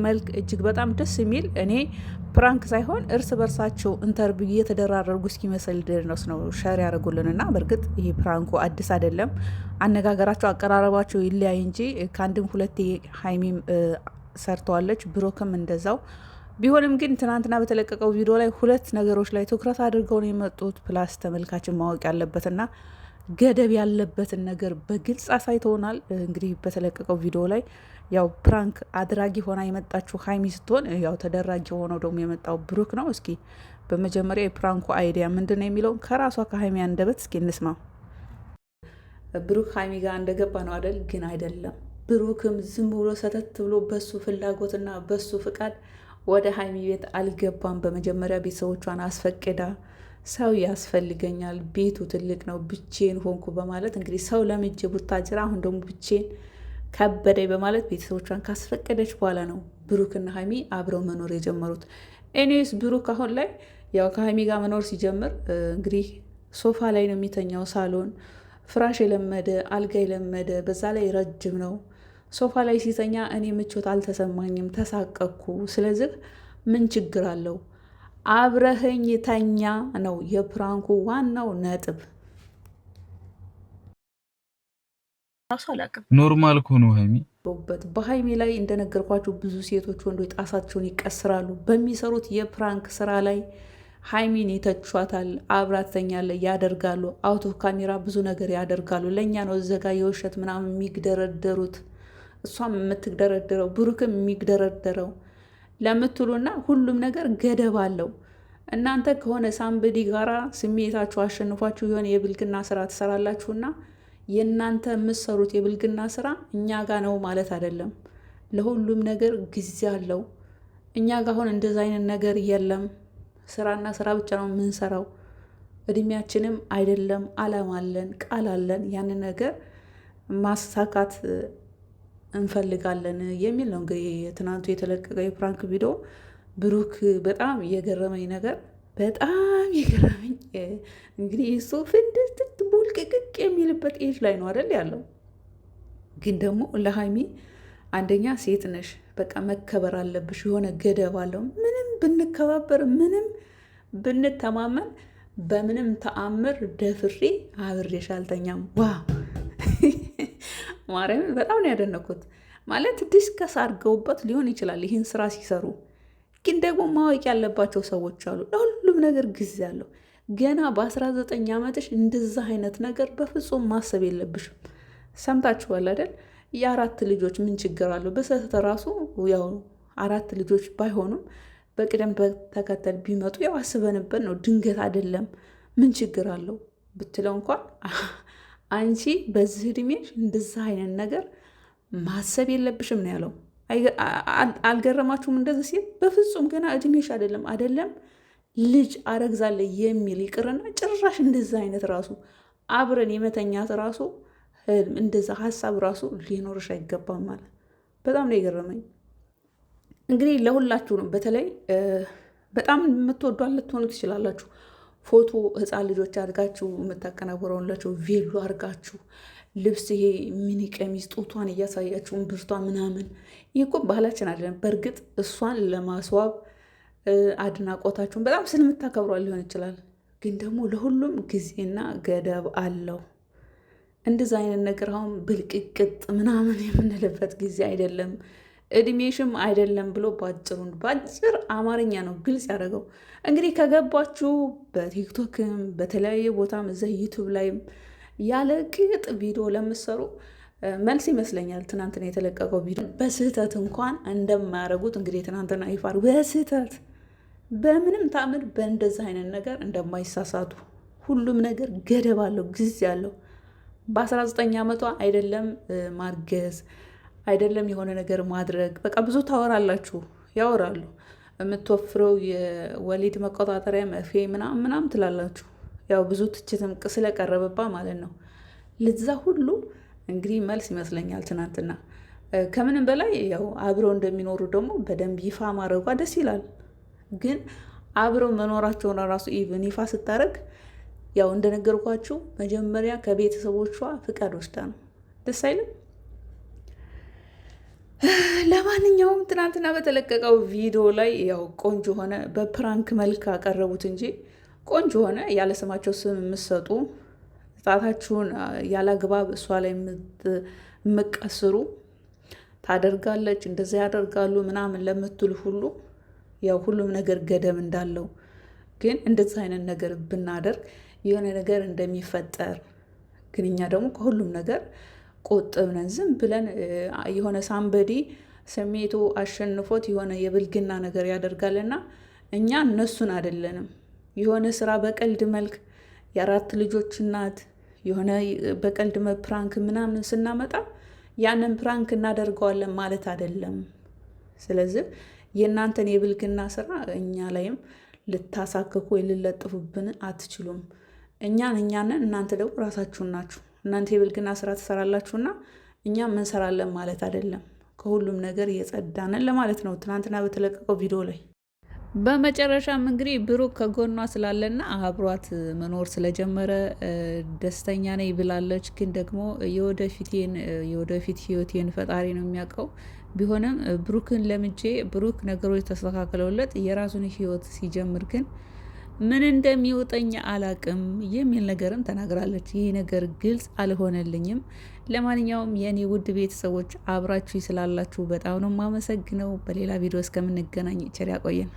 መልክ እጅግ በጣም ደስ የሚል እኔ ፕራንክ ሳይሆን እርስ በርሳቸው ኢንተርቪው እየተደራረጉ እስኪመስል ድረስ ነው ሸር ያደርጉልንና በእርግጥ ይህ ፕራንኩ አዲስ አይደለም። አነጋገራቸው፣ አቀራረባቸው ይለያይ እንጂ ከአንድም ሁለቴ ሀይሚም ሰርተዋለች፣ ብሩክም እንደዛው። ቢሆንም ግን ትናንትና በተለቀቀው ቪዲዮ ላይ ሁለት ነገሮች ላይ ትኩረት አድርገው ነው የመጡት። ፕላስ ተመልካችን ማወቅ ያለበትና ገደብ ያለበትን ነገር በግልጽ አሳይተውናል። እንግዲህ በተለቀቀው ቪዲዮ ላይ ያው ፕራንክ አድራጊ ሆና የመጣችው ሀይሚ ስትሆን ያው ተደራጊ ሆነው ደግሞ የመጣው ብሩክ ነው። እስኪ በመጀመሪያ የፕራንኩ አይዲያ ምንድን ነው የሚለውን ከራሷ ከሀይሚ አንደበት እስኪ እንስማ። ብሩክ ሀይሚ ጋር እንደገባ ነው አደል? ግን አይደለም። ብሩክም ዝም ብሎ ሰተት ብሎ በሱ ፍላጎትና በሱ ፍቃድ ወደ ሀይሚ ቤት አልገባም። በመጀመሪያ ቤተሰቦቿን አስፈቅዳ ሰው ያስፈልገኛል፣ ቤቱ ትልቅ ነው፣ ብቼን ሆንኩ በማለት እንግዲህ ሰው ለምጄ ቡታጅራ፣ አሁን ደግሞ ብቼን ከበደኝ በማለት ቤተሰቦቿን ካስፈቀደች በኋላ ነው ብሩክና ሀይሚ አብረው መኖር የጀመሩት። ኤኒዌይስ ብሩክ አሁን ላይ ያው ከሀይሚ ጋር መኖር ሲጀምር እንግዲህ ሶፋ ላይ ነው የሚተኛው። ሳሎን ፍራሽ የለመደ አልጋ የለመደ በዛ ላይ ረጅም ነው። ሶፋ ላይ ሲተኛ እኔ ምቾት አልተሰማኝም፣ ተሳቀኩ። ስለዚህ ምን ችግር አለው አብረኸኝ ተኛ ነው የፕራንኩ ዋናው ነጥብ። ራሱ አላውቅም ኖርማል እኮ ነው ሀይሚ በሀይሚ ላይ እንደነገርኳቸው ብዙ ሴቶች ወንዶች ጣሳቸውን ይቀስራሉ። በሚሰሩት የፕራንክ ስራ ላይ ሀይሚን ይተቿታል፣ አብራት ተኛለች ያደርጋሉ። አውቶ ካሜራ ብዙ ነገር ያደርጋሉ። ለእኛ ነው እዘጋ የውሸት ምናምን የሚግደረደሩት፣ እሷም የምትግደረደረው ብሩክም የሚግደረደረው ለምትሉና ሁሉም ነገር ገደብ አለው። እናንተ ከሆነ ሳምበዲ ጋራ ስሜታችሁ አሸንፏችሁ የሆነ የብልግና ስራ ትሰራላችሁና የእናንተ የምትሰሩት የብልግና ስራ እኛ ጋ ነው ማለት አይደለም። ለሁሉም ነገር ጊዜ አለው። እኛ ጋ አሁን እንደዛ አይነት ነገር የለም። ስራና ስራ ብቻ ነው የምንሰራው። እድሜያችንም አይደለም፣ አላማ አለን፣ ቃል አለን። ያንን ነገር ማሳካት እንፈልጋለን የሚል ነው። እንግዲህ ትናንቱ የተለቀቀ የፕራንክ ቪዲዮ ብሩክ በጣም የገረመኝ ነገር በጣም የገረመኝ እንግዲህ እሱ ፍንድት ቡልቅቅቅ የሚልበት ኤጅ ላይ ነው አይደል ያለው። ግን ደግሞ ለሀይሚ አንደኛ ሴት ነሽ፣ በቃ መከበር አለብሽ። የሆነ ገደብ አለው። ምንም ብንከባበር ምንም ብንተማመን በምንም ተአምር ደፍሬ አብሬሽ አልተኛም። ዋው ማርያምን በጣም ነው ያደነኩት። ማለት ዲስከስ አድርገውበት ሊሆን ይችላል ይህን ስራ ሲሰሩ። ግን ደግሞ ማወቅ ያለባቸው ሰዎች አሉ። ለሁሉም ነገር ጊዜ አለው። ገና በ19 ዓመትሽ እንደዛ አይነት ነገር በፍጹም ማሰብ የለብሽም። ሰምታችኋል አይደል? የአራት ልጆች ምን ችግር አለው? በስህተት ራሱ ያው 4 ልጆች ባይሆኑም በቅደም ተከተል ቢመጡ ያው አስበንበት ነው፣ ድንገት አይደለም። ምን ችግር አለው ብትለው እንኳን አንቺ በዚህ እድሜሽ እንደዛ አይነት ነገር ማሰብ የለብሽም ነው ያለው። አልገረማችሁም? እንደዚህ ሲል በፍጹም ገና እድሜሽ አይደለም ልጅ አረግዛለ የሚል ይቅርና ጭራሽ እንደዛ አይነት ራሱ አብረን የመተኛት ራሱ እንደዛ ሀሳብ ራሱ ሊኖርሽ አይገባም ማለት በጣም ነው የገረመኝ። እንግዲህ ለሁላችሁ ነው። በተለይ በጣም የምትወዷን ልትሆኑ ትችላላችሁ። ፎቶ ህፃን ልጆች አድርጋችሁ የምታቀናበረውላቸው ቬሎ አድርጋችሁ ልብስ ይሄ ሚኒ ቀሚስ ጡቷን እያሳያችሁ ብርቷ ምናምን፣ ይህ እኮ ባህላችን አለን። በእርግጥ እሷን ለማስዋብ አድናቆታችሁን በጣም ስለምታከብሯል ሊሆን ይችላል። ግን ደግሞ ለሁሉም ጊዜና ገደብ አለው። እንደዛ አይነት ነገር አሁን ብልቅቅጥ ምናምን የምንልበት ጊዜ አይደለም፣ እድሜሽም አይደለም ብሎ በአጭር አማርኛ ነው ግልጽ ያደረገው። እንግዲህ ከገባችሁ በቲክቶክም በተለያየ ቦታም እዛ ዩቱብ ላይም ያለ ቅጥ ቪዲዮ ለምሰሩ መልስ ይመስለኛል ትናንትና የተለቀቀው ቪዲዮ። በስህተት እንኳን እንደማያደርጉት እንግዲህ ትናንትና ይፋር በስህተት በምንም ታምር በእንደዚህ አይነት ነገር እንደማይሳሳቱ፣ ሁሉም ነገር ገደብ አለው፣ ጊዜ አለው። በ19 ዓመቷ አይደለም ማርገዝ አይደለም የሆነ ነገር ማድረግ፣ በቃ ብዙ ታወራላችሁ፣ ያወራሉ። የምትወፍረው የወሊድ መቆጣጠሪያ መርፌ ምናምን ትላላችሁ። ያው ብዙ ትችትም ስለቀረበባ ማለት ነው። ለዛ ሁሉ እንግዲህ መልስ ይመስለኛል ትናንትና። ከምንም በላይ ያው አብረው እንደሚኖሩ ደግሞ በደንብ ይፋ ማድረጓ ደስ ይላል። ግን አብረው መኖራቸውን ራሱ ኢቭን ይፋ ስታደርግ ያው እንደነገርኳችሁ መጀመሪያ ከቤተሰቦቿ ፍቃድ ወስዳ ነው። ደስ አይልም? ለማንኛውም ትናንትና በተለቀቀው ቪዲዮ ላይ ያው ቆንጆ ሆነ በፕራንክ መልክ አቀረቡት እንጂ ቆንጆ ሆነ። ያለ ስማቸው ስም የምትሰጡ ጣታችሁን ያላግባብ እሷ ላይ የምቀስሩ ታደርጋለች እንደዚያ ያደርጋሉ ምናምን ለምትሉ ሁሉ ያው ሁሉም ነገር ገደብ እንዳለው ግን እንደዚህ አይነት ነገር ብናደርግ የሆነ ነገር እንደሚፈጠር ግን እኛ ደግሞ ከሁሉም ነገር ቆጥብ ነን። ዝም ብለን የሆነ ሳምበዲ ስሜቱ አሸንፎት የሆነ የብልግና ነገር ያደርጋልና እኛ እነሱን አይደለንም። የሆነ ስራ በቀልድ መልክ የአራት ልጆች እናት የሆነ በቀልድ ፕራንክ ምናምን ስናመጣ ያንን ፕራንክ እናደርገዋለን ማለት አይደለም። ስለዚህ የእናንተን የብልግና ስራ እኛ ላይም ልታሳክኩ ወይ ልለጥፉብን አትችሉም። እኛንን እናንተ ደግሞ ራሳችሁን ናችሁ። እናንተ የብልግና ስራ ትሰራላችሁና እኛም እንሰራለን ማለት አይደለም። ከሁሉም ነገር እየጸዳነን ለማለት ነው ትናንትና በተለቀቀው ቪዲዮ ላይ። በመጨረሻም እንግዲህ ብሩክ ከጎኗ ስላለና አብሯት መኖር ስለጀመረ ደስተኛ ነኝ ብላለች። ግን ደግሞ የወደፊት ህይወቴን ፈጣሪ ነው የሚያውቀው። ቢሆንም ብሩክን ለምጄ ብሩክ ነገሮች ተስተካክለውለት የራሱን ህይወት ሲጀምር ግን ምን እንደሚወጠኝ አላቅም የሚል ነገርም ተናግራለች። ይህ ነገር ግልጽ አልሆነልኝም። ለማንኛውም የእኔ ውድ ቤተሰቦች አብራችሁ ስላላችሁ በጣም ነው የማመሰግነው። በሌላ ቪዲዮ እስከምንገናኝ ቸር ያቆየን።